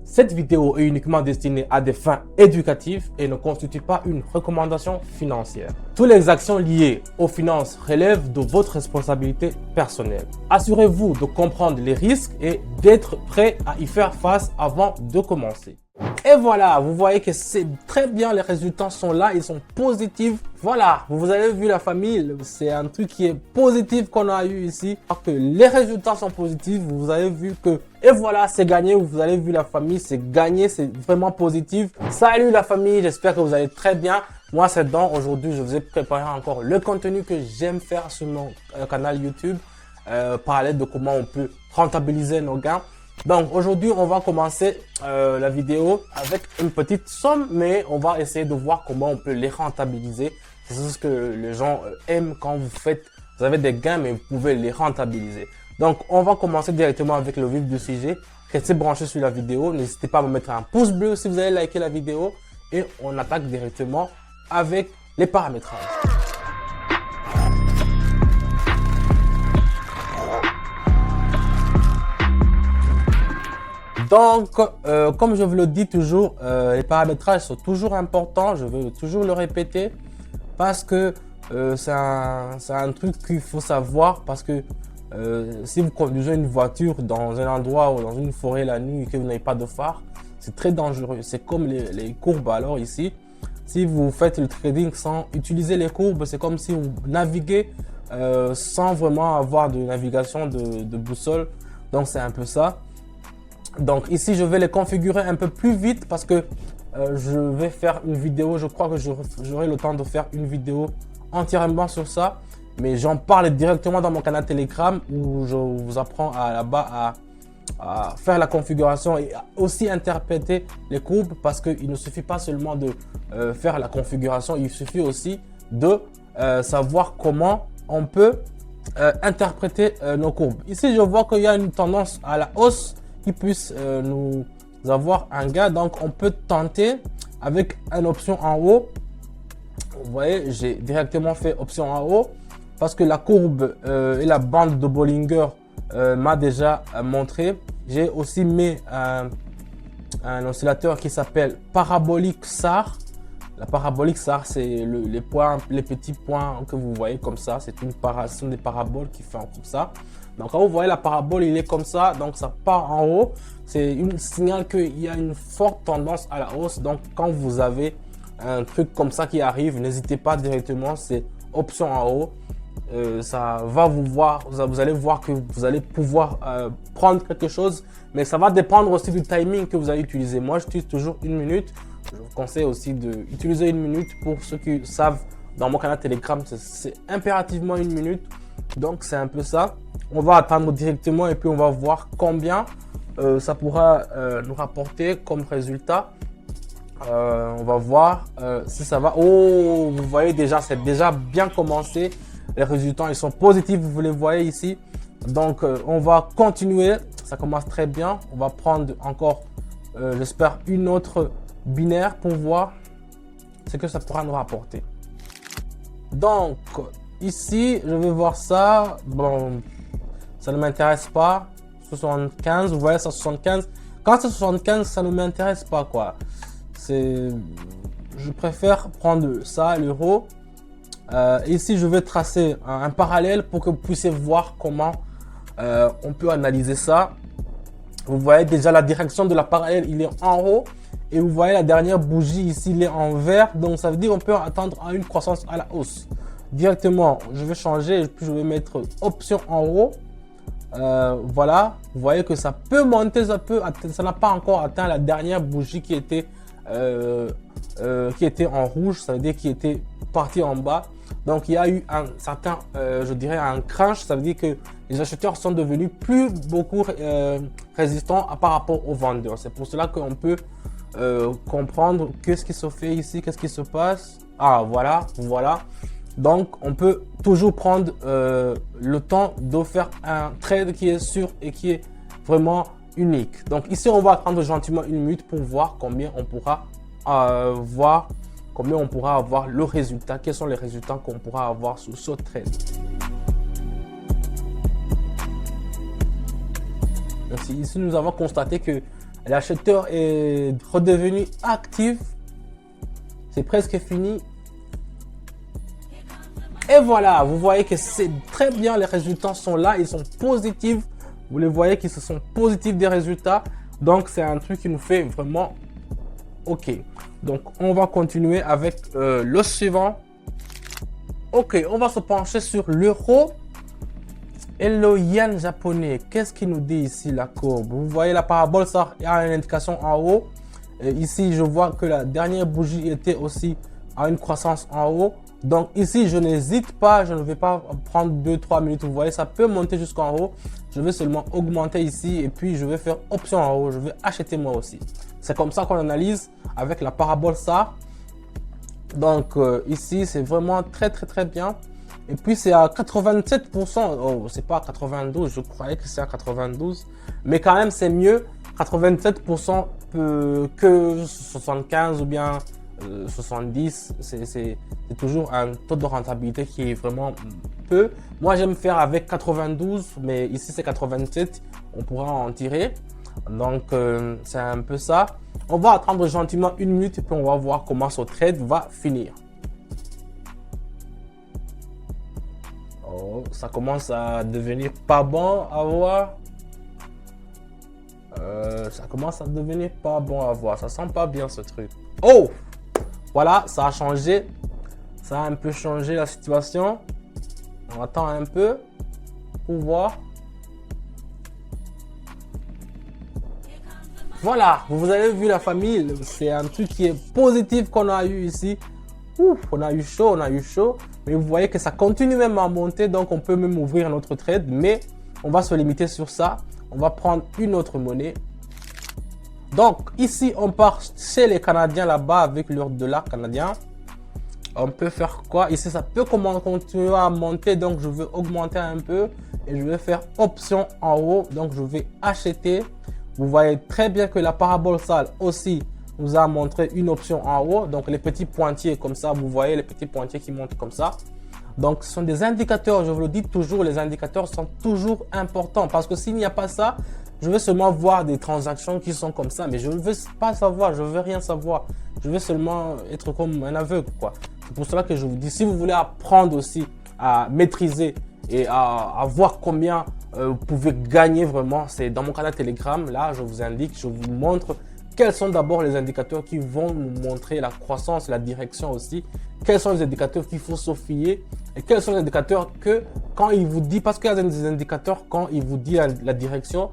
Cette vidéo est uniquement destinée à des fins éducatives et ne constitue pas une recommandation financière. Toutes les actions liées aux finances relèvent de votre responsabilité personnelle. Assurez-vous de comprendre les risques et d'être prêt à y faire face avant de commencer. Et voilà, vous voyez que c'est très bien, les résultats sont là, ils sont positifs. Voilà, vous avez vu la famille, c'est un truc qui est positif qu'on a eu ici. Alors que les résultats sont positifs, vous avez vu que, et voilà, c'est gagné, vous avez vu la famille, c'est gagné, c'est vraiment positif. Salut la famille, j'espère que vous allez très bien. Moi c'est Dan, aujourd'hui je vous ai préparé encore le contenu que j'aime faire sur mon canal YouTube. Parler de comment on peut rentabiliser nos gains. Donc aujourd'hui on va commencer la vidéo avec une petite somme, mais on va essayer de voir comment on peut les rentabiliser. C'est ce que les gens aiment quand vous avez des gains mais vous pouvez les rentabiliser. Donc on va commencer directement avec le vif du sujet. Restez branchés sur la vidéo, n'hésitez pas à me mettre un pouce bleu si vous avez liké la vidéo et on attaque directement avec les paramétrages. Donc, comme je vous le dis toujours, les paramétrages sont toujours importants. Je veux toujours le répéter parce que c'est un truc qu'il faut savoir. Parce que si vous conduisez une voiture dans un endroit ou dans une forêt la nuit et que vous n'avez pas de phare, c'est très dangereux. C'est comme les courbes. Alors ici, si vous faites le trading sans utiliser les courbes, c'est comme si vous naviguez sans vraiment avoir de navigation de boussole. Donc, c'est un peu ça. Donc ici, je vais les configurer un peu plus vite parce que je vais faire une vidéo. Je crois que j'aurai le temps de faire une vidéo entièrement sur ça. Mais j'en parle directement dans mon canal Telegram où je vous apprends là-bas à faire la configuration et à aussi interpréter les courbes, parce qu'il ne suffit pas seulement de faire la configuration, il suffit aussi de savoir comment on peut interpréter nos courbes. Ici, je vois qu'il y a une tendance à la hausse qui puisse nous avoir un gain. Donc on peut tenter avec une option en haut. Vous voyez, j'ai directement fait option en haut parce que la courbe et la bande de Bollinger m'a déjà montré. J'ai aussi mis un oscillateur qui s'appelle parabolique SAR. La parabolique SAR, c'est les petits points que vous voyez comme ça. Ce sont des paraboles qui font comme ça. Donc quand vous voyez la parabole, il est comme ça, donc ça part en haut. C'est un signal qu'il y a une forte tendance à la hausse. Donc quand vous avez un truc comme ça qui arrive, n'hésitez pas directement, c'est option en haut. Ça va vous allez voir que vous allez pouvoir prendre quelque chose, mais ça va dépendre aussi du timing que vous allez utiliser. Moi, j'utilise toujours 1 minute. Je vous conseille aussi d'utiliser 1 minute. Pour ceux qui savent, dans mon canal Telegram, c'est impérativement 1 minute. Donc c'est un peu ça. On va attendre directement et puis on va voir combien ça pourra nous rapporter comme résultat. On va voir si ça va. Oh, vous voyez déjà, c'est déjà bien commencé. Les résultats, ils sont positifs, vous les voyez ici. Donc on va continuer. Ça commence très bien. On va prendre encore, j'espère, une autre binaire pour voir ce que ça pourra nous rapporter. Donc ici, je vais voir ça. Bon, ça ne m'intéresse pas. 75, vous voyez ça, 75. Quand c'est 75, ça ne m'intéresse pas, quoi. Je préfère prendre ça, l'euro. Ici, je vais tracer un parallèle pour que vous puissiez voir comment on peut analyser ça. Vous voyez déjà la direction de la parallèle, il est en haut. Et vous voyez la dernière bougie ici, il est en vert. Donc ça veut dire qu'on peut attendre à une croissance à la hausse. Directement, je vais changer et puis je vais mettre option en haut. Voilà, vous voyez que ça peut monter, ça n'a pas encore atteint la dernière bougie qui était en rouge, ça veut dire qu'il était parti en bas. Donc il y a eu un certain, je dirais un crunch, ça veut dire que les acheteurs sont devenus beaucoup résistants par rapport aux vendeurs. C'est pour cela qu'on peut comprendre qu'est-ce qui se fait ici, qu'est-ce qui se passe. Ah voilà. Donc on peut toujours prendre le temps de faire un trade qui est sûr et qui est vraiment unique. Donc ici on va prendre gentiment 1 minute pour voir combien on pourra avoir le résultat, quels sont les résultats qu'on pourra avoir sur ce trade. Donc, ici nous avons constaté que L'acheteur est redevenu actif. C'est presque fini. Et voilà, vous voyez que c'est très bien, les résultats sont là, ils sont positifs. Vous les voyez qu'ils se sont positifs des résultats. Donc, c'est un truc qui nous fait vraiment OK. Donc, on va continuer avec le suivant. OK, on va se pencher sur l'euro et le yen japonais. Qu'est-ce qu'il nous dit ici, la courbe? Vous voyez la parabole, ça, il y a une indication en haut. Et ici, je vois que la dernière bougie était aussi à une croissance en haut. Donc ici, je n'hésite pas, je ne vais pas prendre 2-3 minutes. Vous voyez, ça peut monter jusqu'en haut. Je vais seulement augmenter ici et puis je vais faire option en haut. Je vais acheter moi aussi. C'est comme ça qu'on analyse avec la parabole ça. Donc ici, c'est vraiment très bien. Et puis c'est à 87%. Oh, c'est pas à 92, je croyais que c'est à 92. Mais quand même, c'est mieux 87% que 75 ou bien 70, c'est toujours un taux de rentabilité qui est vraiment peu. Moi, j'aime faire avec 92, mais ici, c'est 87. On pourra en tirer. Donc, c'est un peu ça. On va attendre gentiment une minute et puis on va voir comment ce trade va finir. Oh, ça commence à devenir pas bon à voir. Ça commence à devenir pas bon à voir. Ça sent pas bien ce truc. Oh! Voilà, ça a changé. Ça a un peu changé la situation. On attend un peu pour voir. Voilà, vous avez vu la famille. C'est un truc qui est positif qu'on a eu ici. Ouf, on a eu chaud, on a eu chaud. Mais vous voyez que ça continue même à monter. Donc, on peut même ouvrir un autre trade. Mais on va se limiter sur ça. On va prendre une autre monnaie. Donc, ici, on part chez les Canadiens là-bas avec leur dollar canadien. On peut faire quoi? Ici, ça peut continuer à monter. Donc, je veux augmenter un peu. Et je vais faire option en haut. Donc, je vais acheter. Vous voyez très bien que la parabole sale aussi nous a montré une option en haut. Donc, les petits pointiers comme ça. Vous voyez les petits pointiers qui montent comme ça. Donc, ce sont des indicateurs. Je vous le dis toujours, les indicateurs sont toujours importants. Parce que s'il n'y a pas ça, je vais seulement voir des transactions qui sont comme ça, mais je ne veux pas savoir, je ne veux rien savoir. Je veux seulement être comme un aveugle, quoi. C'est pour cela que je vous dis, si vous voulez apprendre aussi à maîtriser et à voir combien vous pouvez gagner vraiment, c'est dans mon canal Telegram. Là, je vous indique, je vous montre quels sont d'abord les indicateurs qui vont nous montrer la croissance, la direction aussi. Quels sont les indicateurs qu'il faut se fier et quels sont les indicateurs que quand il vous dit, parce qu'il y a des indicateurs quand il vous dit la direction,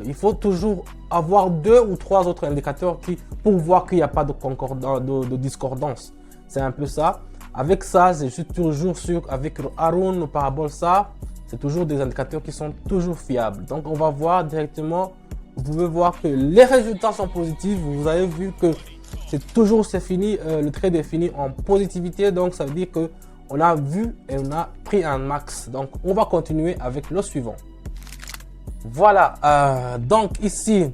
il faut toujours avoir 2 ou 3 autres indicateurs pour voir qu'il n'y a pas de discordance. C'est un peu ça. Avec ça, je suis toujours sûr, avec Haroon, le parabole ça, c'est toujours des indicateurs qui sont toujours fiables. Donc, on va voir directement. Vous pouvez voir que les résultats sont positifs. Vous avez vu que c'est fini. Le trade est fini en positivité. Donc, ça veut dire que on a vu et on a pris un max. Donc, on va continuer avec le suivant. Voilà, donc ici,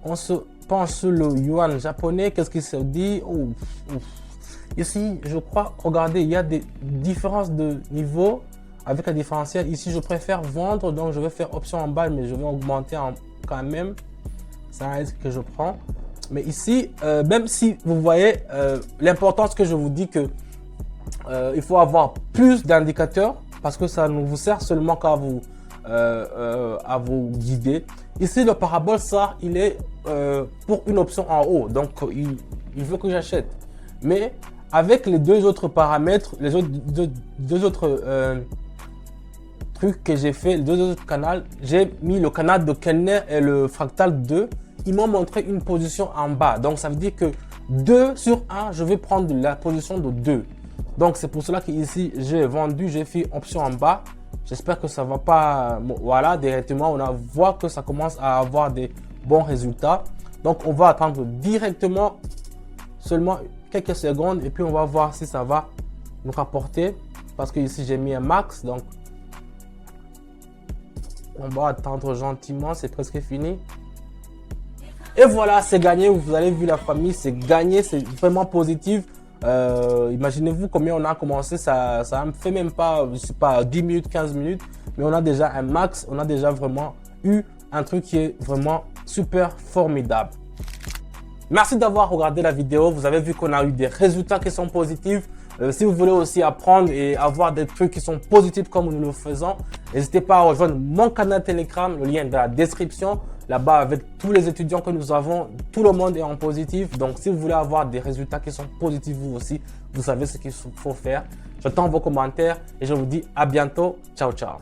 on se penche sur le yuan japonais. Qu'est-ce qu'il se dit? Ici, je crois, regardez, il y a des différences de niveau avec la différentielle. Ici, je préfère vendre, donc je vais faire option en bas, mais je vais augmenter quand même. C'est un risque que je prends. Mais ici, même si vous voyez, l'importance que je vous dis que il faut avoir plus d'indicateurs parce que ça ne vous sert seulement qu'à vous guider. Ici, le parabole, ça, il est pour une option en haut. Donc, il veut que j'achète. Mais avec les deux autres paramètres, les deux autres trucs que j'ai fait, les deux autres canaux, j'ai mis le canal de Kellner et le fractal 2. Ils m'ont montré une position en bas. Donc, ça veut dire que 2 sur 1, je vais prendre la position de 2. Donc, c'est pour cela qu'ici, j'ai vendu, j'ai fait option en bas. J'espère que ça va pas, voilà, directement, on voit que ça commence à avoir des bons résultats. Donc, on va attendre directement seulement quelques secondes et puis on va voir si ça va nous rapporter. Parce que ici, j'ai mis un max, donc on va attendre gentiment, c'est presque fini. Et voilà, c'est gagné, vous avez vu la famille, c'est gagné, c'est vraiment positif. Imaginez-vous combien on a commencé, ça ne fait même pas, je sais pas, 10 minutes, 15 minutes, mais on a déjà un max, on a déjà vraiment eu un truc qui est vraiment super formidable. Merci d'avoir regardé la vidéo. Vous avez vu qu'on a eu des résultats qui sont positifs. Si vous voulez aussi apprendre et avoir des trucs qui sont positifs comme nous le faisons, n'hésitez pas à rejoindre mon canal Telegram. Le lien est dans la description. Là-bas, avec tous les étudiants que nous avons, tout le monde est en positif. Donc, si vous voulez avoir des résultats qui sont positifs vous aussi, vous savez ce qu'il faut faire. J'attends vos commentaires et je vous dis à bientôt. Ciao, ciao.